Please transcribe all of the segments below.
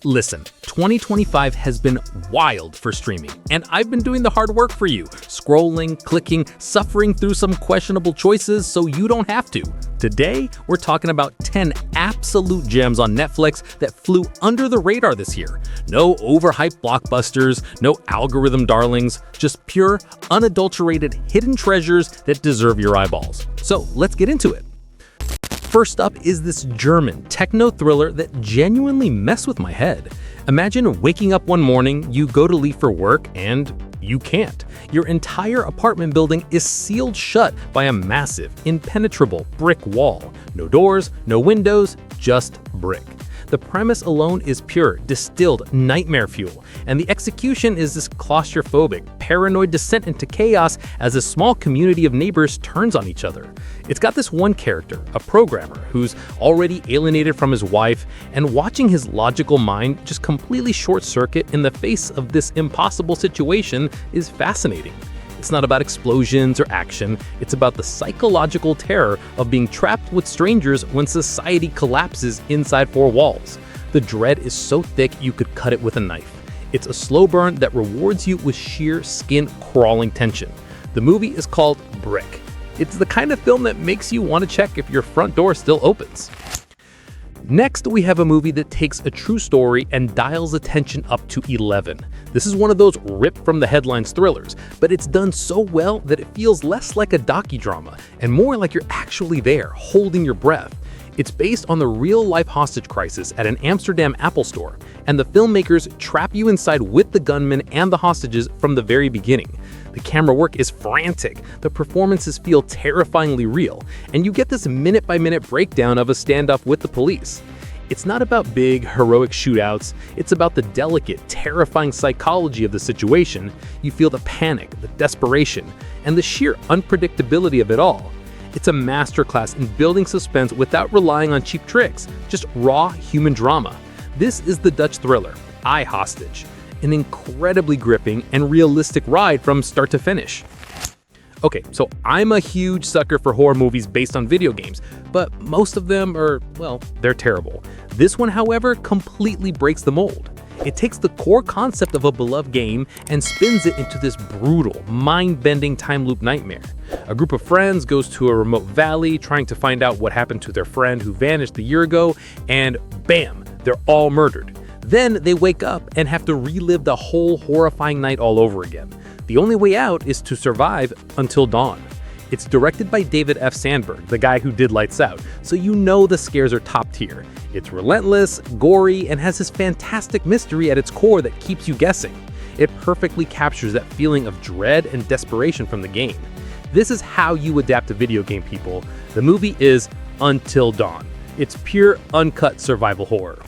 Listen, 2025 has been wild for streaming, and I've been doing the hard work for you, scrolling, clicking, suffering through some questionable choices so you don't have to. Today, we're talking about 10 absolute gems on Netflix that flew under the radar this year. No overhyped blockbusters, no algorithm darlings, just pure, unadulterated hidden treasures that deserve your eyeballs. So let's get into it. First up is this German techno thriller that genuinely messed with my head. Imagine waking up one morning, you go to leave for work, and you can't. Your entire apartment building is sealed shut by a massive, impenetrable brick wall. No doors, no windows, just brick. The premise alone is pure, distilled nightmare fuel, and the execution is this claustrophobic, paranoid descent into chaos as a small community of neighbors turns on each other. It's got this one character, a programmer, who's already alienated from his wife, and watching his logical mind just completely short-circuit in the face of this impossible situation is fascinating. It's not about explosions or action, it's about the psychological terror of being trapped with strangers when society collapses inside four walls. The dread is so thick you could cut it with a knife. It's a slow burn that rewards you with sheer skin-crawling tension. The movie is called Brick. It's the kind of film that makes you want to check if your front door still opens. Next, we have a movie that takes a true story and dials attention up to 11. This is one of those ripped from the headlines thrillers, but it's done so well that it feels less like a docudrama and more like you're actually there, holding your breath. It's based on the real-life hostage crisis at an Amsterdam Apple store, and the filmmakers trap you inside with the gunman and the hostages from the very beginning. The camera work is frantic, the performances feel terrifyingly real, and you get this minute-by-minute breakdown of a standoff with the police. It's not about big, heroic shootouts, it's about the delicate, terrifying psychology of the situation. You feel the panic, the desperation, and the sheer unpredictability of it all. It's a masterclass in building suspense without relying on cheap tricks, just raw human drama. This is the Dutch thriller, iHOSTAGE, an incredibly gripping and realistic ride from start to finish. Okay, so I'm a huge sucker for horror movies based on video games, but most of them are, well, they're terrible. This one, however, completely breaks the mold. It takes the core concept of a beloved game and spins it into this brutal, mind-bending time loop nightmare. A group of friends goes to a remote valley trying to find out what happened to their friend who vanished a year ago, and bam, they're all murdered. Then they wake up and have to relive the whole horrifying night all over again. The only way out is to survive until dawn. It's directed by David F. Sandberg, the guy who did Lights Out, so you know the scares are top tier. It's relentless, gory, and has this fantastic mystery at its core that keeps you guessing. It perfectly captures that feeling of dread and desperation from the game. This is how you adapt a video game, people. The movie is Until Dawn. It's pure, uncut survival horror.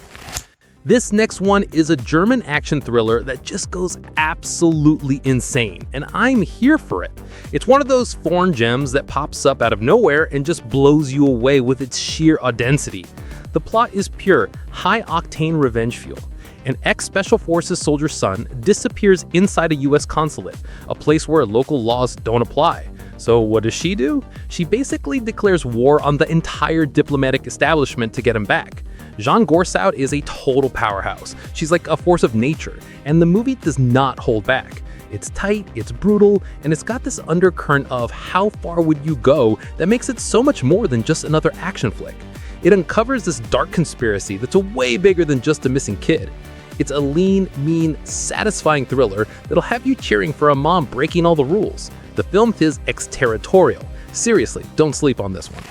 This next one is a German action thriller that just goes absolutely insane, and I'm here for it. It's one of those foreign gems that pops up out of nowhere and just blows you away with its sheer audacity. The plot is pure, high-octane revenge fuel. An ex-Special Forces soldier's son disappears inside a US consulate, a place where local laws don't apply. So what does she do? She basically declares war on the entire diplomatic establishment to get him back. Jean Gorsout is a total powerhouse. She's like a force of nature, and the movie does not hold back. It's tight, it's brutal, and it's got this undercurrent of how far would you go that makes it so much more than just another action flick. It uncovers this dark conspiracy that's way bigger than just a missing kid. It's a lean, mean, satisfying thriller that'll have you cheering for a mom breaking all the rules. The film is EXTERRITORIAL. Seriously, don't sleep on this one.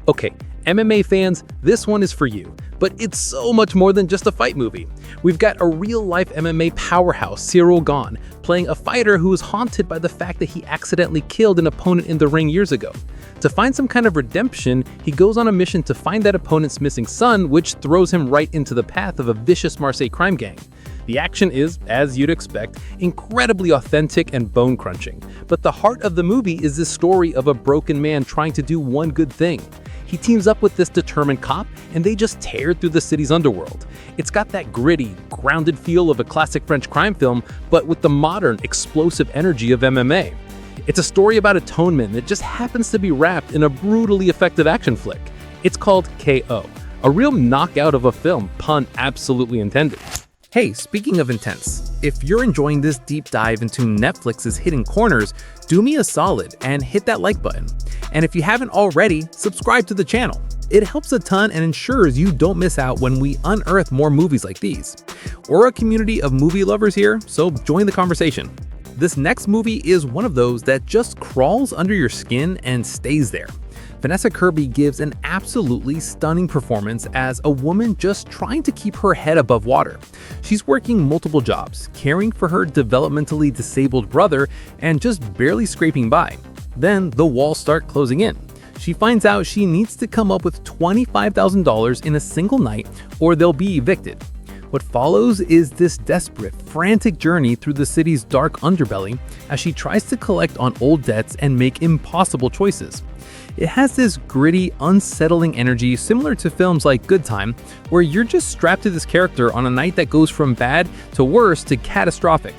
Okay, MMA fans, this one is for you, but it's so much more than just a fight movie. We've got a real-life MMA powerhouse, Cyril Gane, playing a fighter who is haunted by the fact that he accidentally killed an opponent in the ring years ago. To find some kind of redemption, he goes on a mission to find that opponent's missing son, which throws him right into the path of a vicious Marseille crime gang. The action is, as you'd expect, incredibly authentic and bone-crunching, but the heart of the movie is this story of a broken man trying to do one good thing. He teams up with this determined cop, and they just tear through the city's underworld. It's got that gritty, grounded feel of a classic French crime film, but with the modern, explosive energy of MMA. It's a story about atonement that just happens to be wrapped in a brutally effective action flick. It's called KO, A real knockout of a film, pun absolutely intended. Hey, speaking of intense, if you're enjoying this deep dive into Netflix's hidden corners, do me a solid and hit that like button. And if you haven't already, subscribe to the channel. It helps a ton and ensures you don't miss out when we unearth more movies like these. We're a community of movie lovers here, so join the conversation. This next movie is one of those that just crawls under your skin and stays there. Vanessa Kirby gives an absolutely stunning performance as a woman just trying to keep her head above water. She's working multiple jobs, caring for her developmentally disabled brother, and just barely scraping by. Then the walls start closing in. She finds out she needs to come up with $25,000 in a single night or they'll be evicted. What follows is this desperate, frantic journey through the city's dark underbelly as she tries to collect on old debts and make impossible choices. It has this gritty, unsettling energy similar to films like Good Time, where you're just strapped to this character on a night that goes from bad to worse to catastrophic.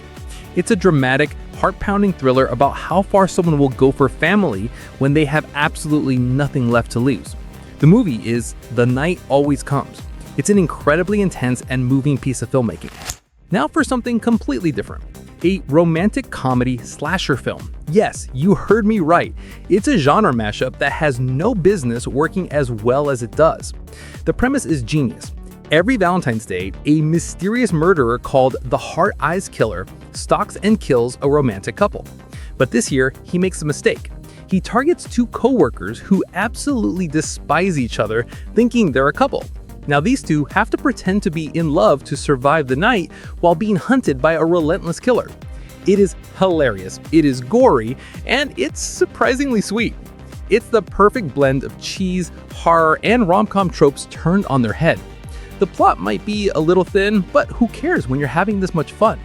It's a dramatic, heart-pounding thriller about how far someone will go for family when they have absolutely nothing left to lose. The movie is The Night Always Comes. It's an incredibly intense and moving piece of filmmaking. Now for something completely different. A romantic comedy slasher film. Yes, you heard me right. It's a genre mashup that has no business working as well as it does. The premise is genius. Every Valentine's Day, a mysterious murderer called the Heart Eyes Killer stalks and kills a romantic couple. But this year, he makes a mistake. He targets two co-workers who absolutely despise each other, thinking they're a couple. Now these two have to pretend to be in love to survive the night while being hunted by a relentless killer. It is hilarious, it is gory, and it's surprisingly sweet. It's the perfect blend of cheese, horror, and rom-com tropes turned on their head. The plot might be a little thin, but who cares when you're having this much fun?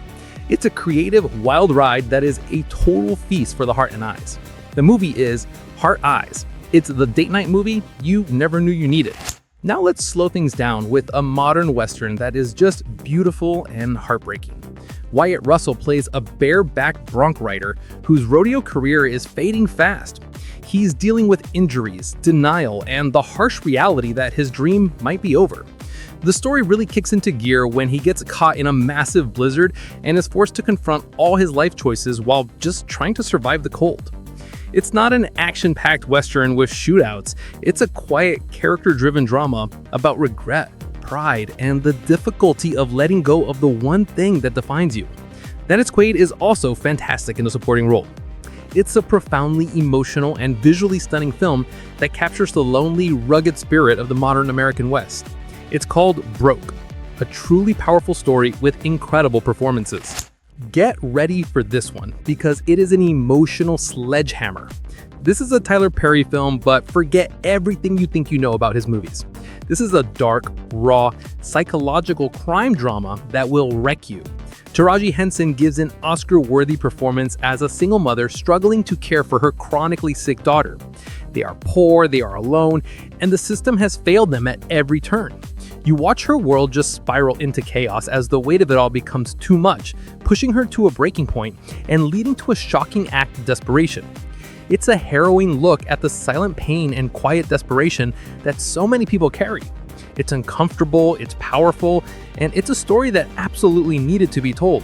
It's a creative, wild ride that is a total feast for the heart and eyes. The movie is Heart Eyes. It's the date night movie you never knew you needed. Now let's slow things down with a modern western that is just beautiful and heartbreaking. Wyatt Russell plays a bareback bronc rider whose rodeo career is fading fast. He's dealing with injuries, denial, and the harsh reality that his dream might be over. The story really kicks into gear when he gets caught in a massive blizzard and is forced to confront all his life choices while just trying to survive the cold. It's not an action-packed western with shootouts. It's a quiet, character-driven drama about regret, pride, and the difficulty of letting go of the one thing that defines you. Dennis Quaid is also fantastic in the supporting role. It's a profoundly emotional and visually stunning film that captures the lonely, rugged spirit of the modern American West. It's called Broke, a truly powerful story with incredible performances. Get ready for this one, because it is an emotional sledgehammer. This is a Tyler Perry film, but forget everything you think you know about his movies. This is a dark, raw, psychological crime drama that will wreck you. Taraji Henson gives an Oscar-worthy performance as a single mother struggling to care for her chronically sick daughter. They are poor, they are alone, and the system has failed them at every turn. You watch her world just spiral into chaos as the weight of it all becomes too much, pushing her to a breaking point and leading to a shocking act of desperation. It's a harrowing look at the silent pain and quiet desperation that so many people carry. It's uncomfortable, it's powerful, and it's a story that absolutely needed to be told.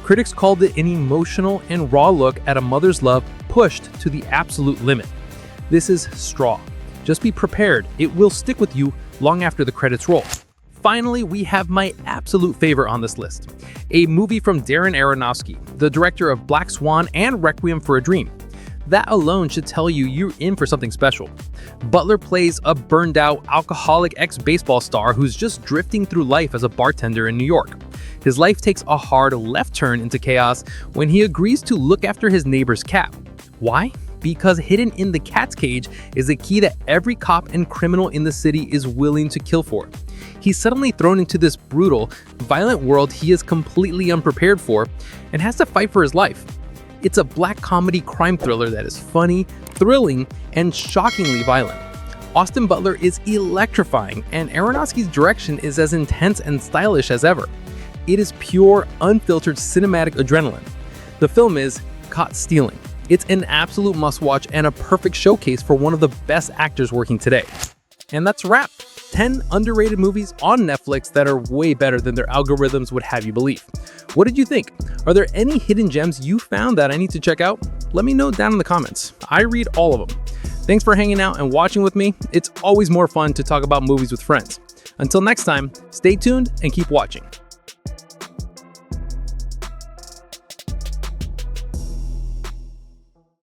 Critics called it an emotional and raw look at a mother's love pushed to the absolute limit. This is Straw. Just be prepared, it will stick with you long after the credits roll. Finally, we have my absolute favorite on this list, a movie from Darren Aronofsky, the director of Black Swan and Requiem for a Dream. That alone should tell you you're in for something special. Butler plays a burned-out, alcoholic ex-baseball star who's just drifting through life as a bartender in New York. His life takes a hard left turn into chaos when he agrees to look after his neighbor's cat. Why? Because hidden in the cat's cage is a key that every cop and criminal in the city is willing to kill for. He's suddenly thrown into this brutal, violent world he is completely unprepared for and has to fight for his life. It's a black comedy crime thriller that is funny, thrilling, and shockingly violent. Austin Butler is electrifying, and Aronofsky's direction is as intense and stylish as ever. It is pure, unfiltered cinematic adrenaline. The film is Caught Stealing. It's an absolute must-watch and a perfect showcase for one of the best actors working today. And that's a wrap. 10 underrated movies on Netflix that are way better than their algorithms would have you believe. What did you think? Are there any hidden gems you found that I need to check out? Let me know down in the comments. I read all of them. Thanks for hanging out and watching with me. It's always more fun to talk about movies with friends. Until next time, stay tuned and keep watching.